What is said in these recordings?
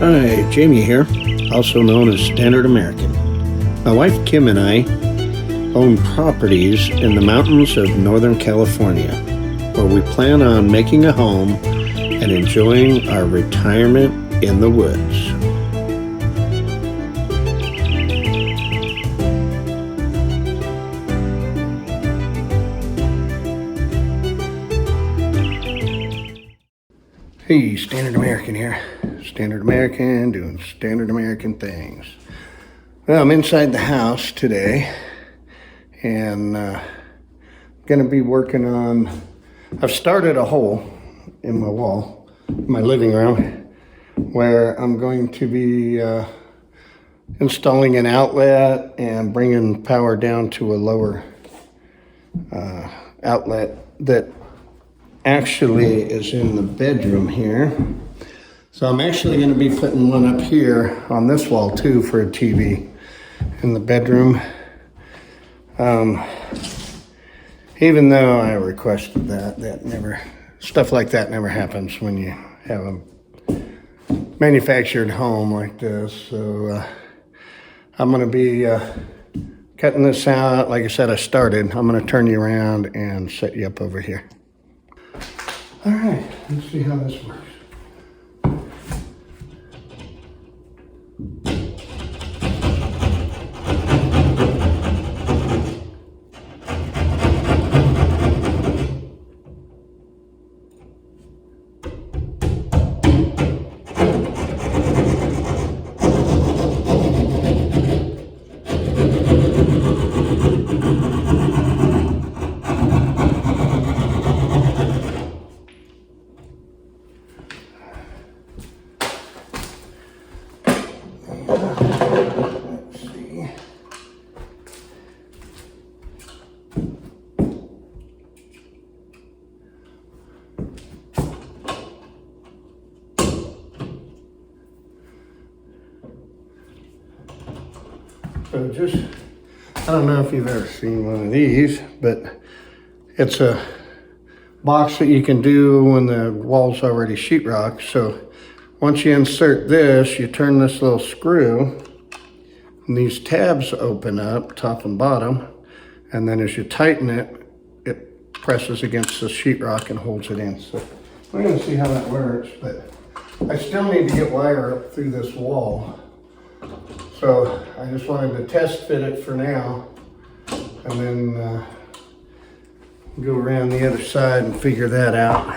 Hi, Jamie here, also known as Standard American. My wife Kim and I own properties in the mountains of Northern California, where we plan on making a home and enjoying our retirement in the woods. Hey, Standard American here. Standard American doing Standard American things. Well, I'm inside the house today and gonna be working on, I've started a hole in my wall, in my living room, where I'm going to be installing an outlet and bringing power down to a lower outlet that actually is in the bedroom here. So I'm actually going to be putting one up here on this wall too for a TV in the bedroom. Even though I requested that stuff like that never happens when you have a manufactured home like this. So I'm going to be cutting this out. Like I said, I started. I'm going to turn you around and set you up over here. All right, let's see how this works. So I don't know if you've ever seen one of these, but it's a box that you can do when the wall's already sheetrock. So once you insert this, you turn this little screw, and these tabs open up, top and bottom, and then as you tighten it, it presses against the sheetrock and holds it in. So we're gonna see how that works, but I still need to get wire up through this wall. So I just wanted to test fit it for now, and then go around the other side and figure that out,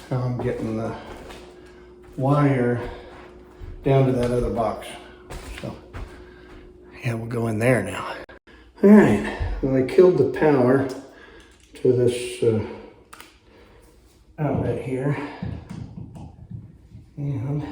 how I'm getting the wire down to that other box. So yeah, we'll go in there now. All right, well, I killed the power to this outlet here, and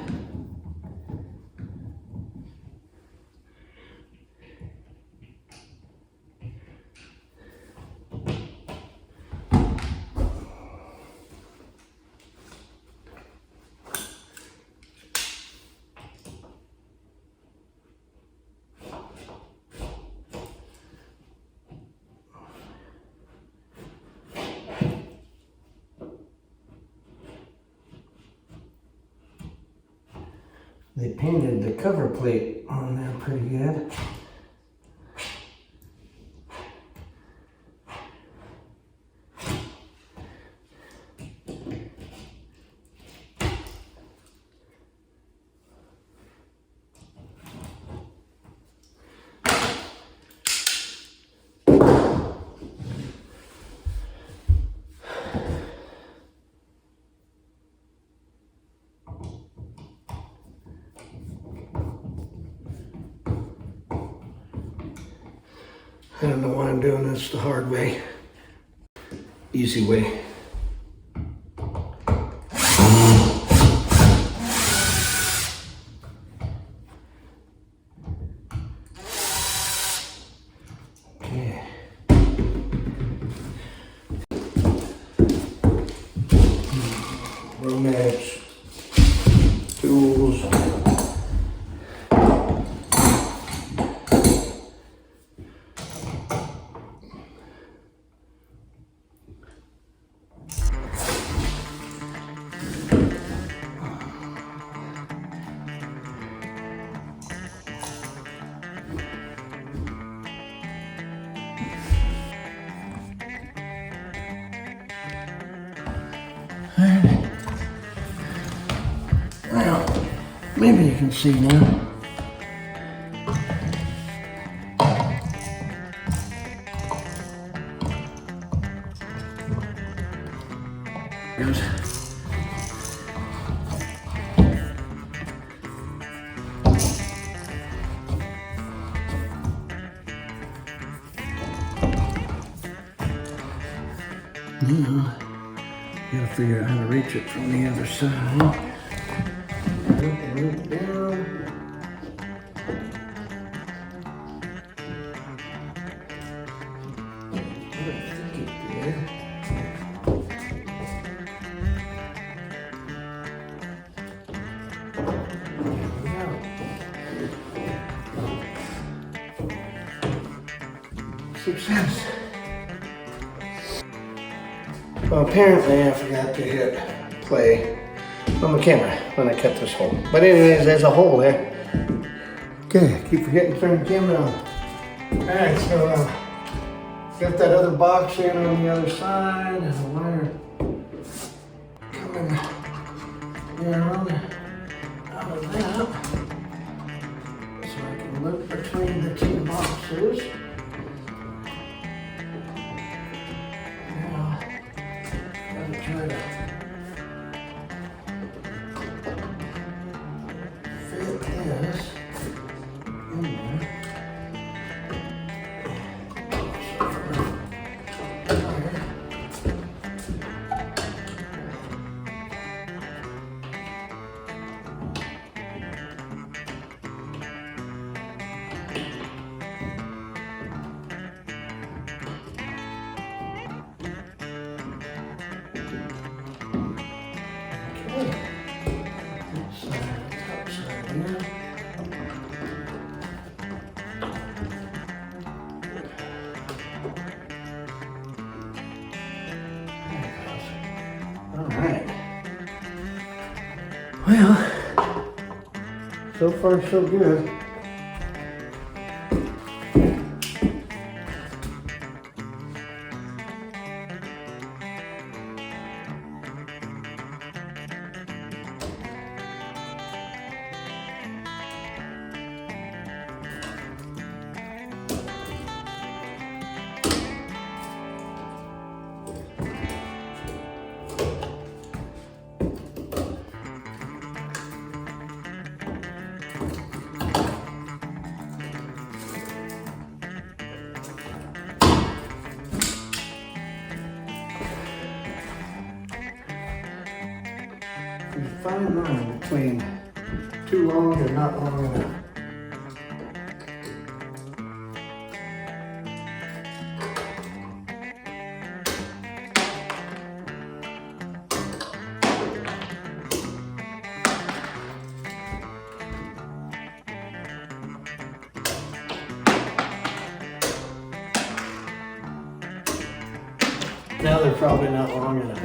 they painted the cover plate on there pretty good. I don't know why I'm doing this the hard way. Easy way. Okay. Romex tools. Alright. Well, maybe you can see now. Goes. Now, gotta figure out how to reach it from the other side. Up and down. Success. Well, apparently I forgot to hit play on the camera when I cut this hole. But anyways, there's a hole there. Okay, keep forgetting to turn the camera on. Alright, so got that other box in on the other side. And the wire coming down out of that. So I can look between the two boxes. Try to fit this in there. Alright. Well, so far so good. Fine line between too long and not long enough. Now they're probably not long enough.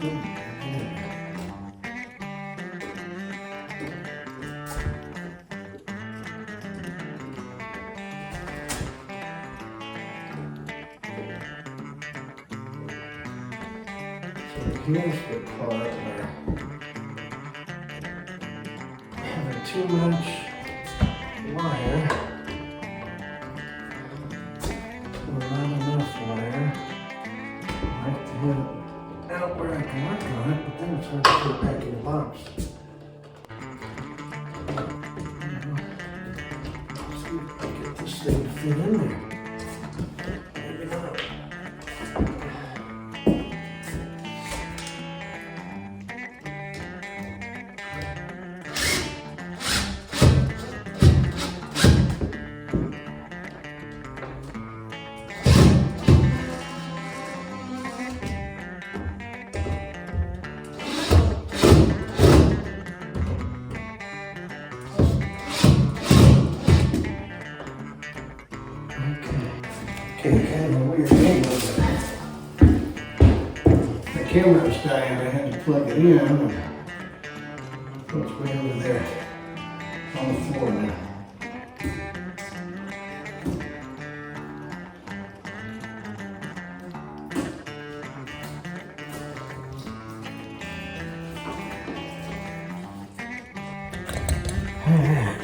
Here's the part where having too much wire or not enough wire. I like to have it out where I can work on it, but then it's hard to put it back in the box. Let's see if I can get this thing to fit in there. Maybe not. Okay, kind of a weird angle, but the camera was dying, I had to plug it in, and it's way over there on the floor now. All right.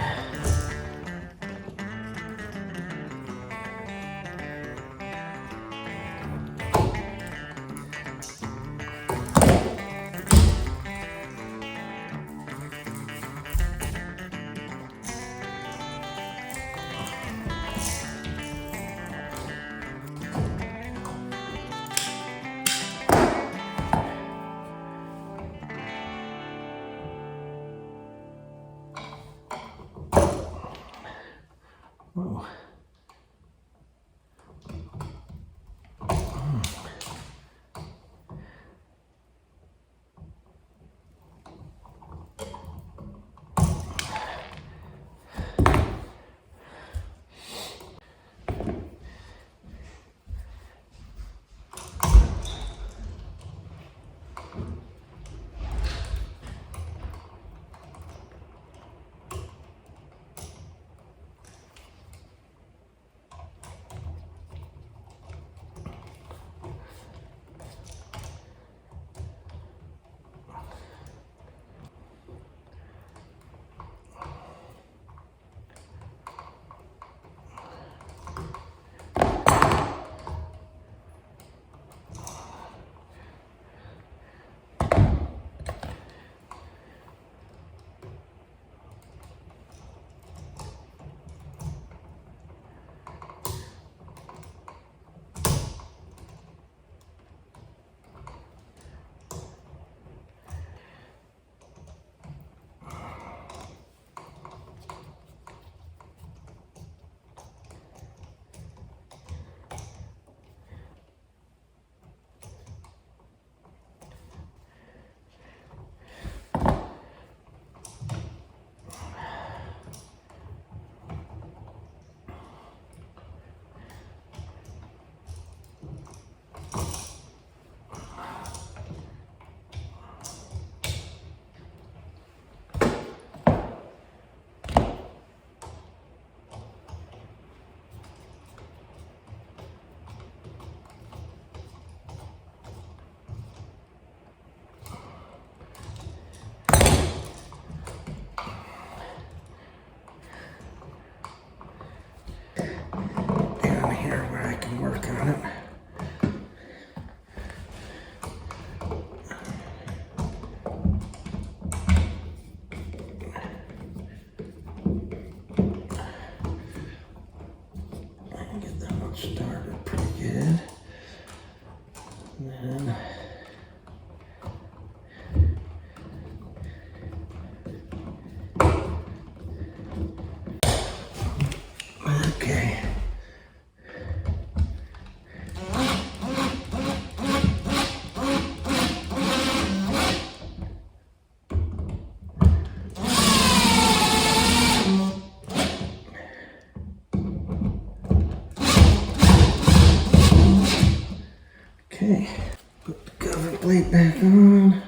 cover plate back on.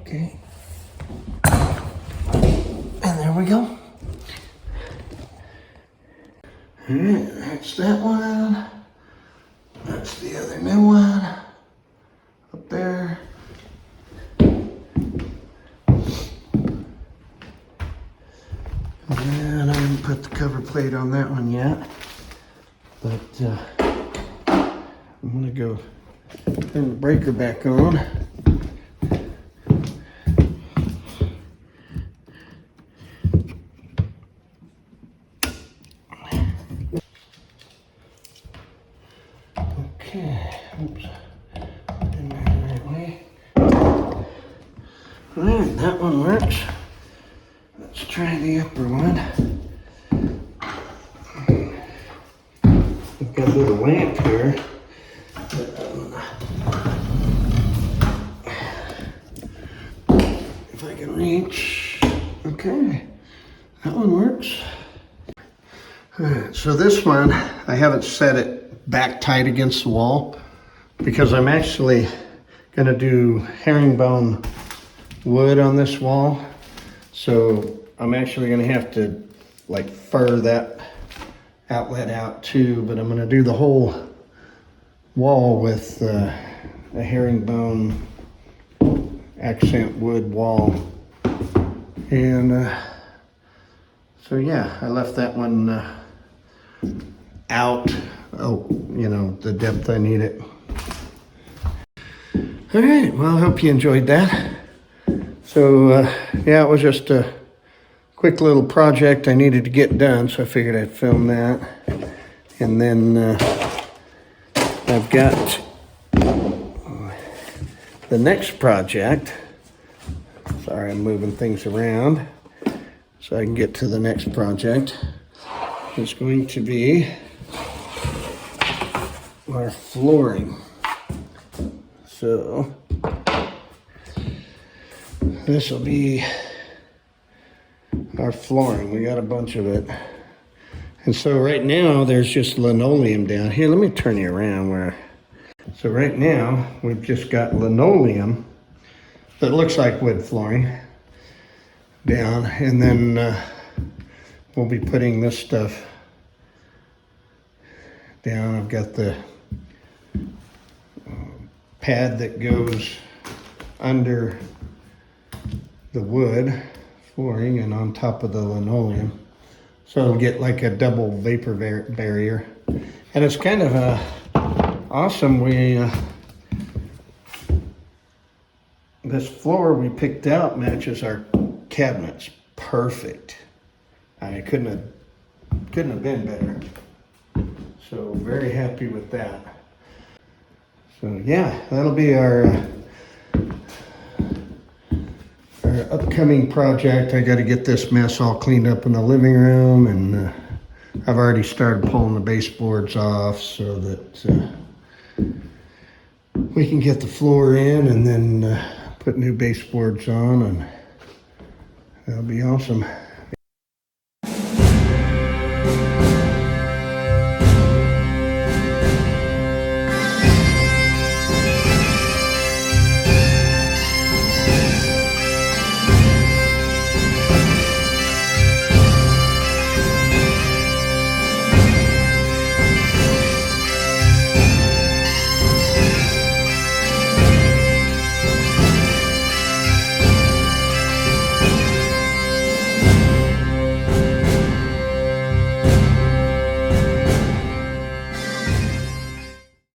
Okay. And there we go. Alright, that's that one. That's the other new one. Up there. And I didn't put the cover plate on that one yet. But I'm gonna go turn the breaker back on. Okay, oops, in there the right way. Alright, that one works. Let's try the upper one. We've got a little lamp here. If I can reach. Okay, that one works. Alright, so this one, I haven't set it back tight against the wall because I'm actually gonna do herringbone wood on this wall. So I'm actually gonna have to like fur that outlet out too, but I'm gonna do the whole wall with a herringbone accent wood wall. And so yeah, I left that one out. Oh, you know, the depth I need it. All right, well, I hope you enjoyed that. So, yeah, it was just a quick little project I needed to get done, so I figured I'd film that. And then I've got the next project. Sorry, I'm moving things around so I can get to the next project. It's going to be our flooring. So this will be our flooring. We got a bunch of it. And so right now there's just linoleum down here. Let me turn you around where. So right now we've just got linoleum that looks like wood flooring down, and then we'll be putting this stuff down. I've got the pad that goes under the wood flooring and on top of the linoleum. So it'll get like a double vapor barrier. And it's kind of awesome. This floor we picked out matches our cabinets perfect. I mean, couldn't have been better. So very happy with that. So yeah, that'll be our upcoming project. I got to get this mess all cleaned up in the living room, and I've already started pulling the baseboards off so that we can get the floor in and then put new baseboards on, and that'll be awesome.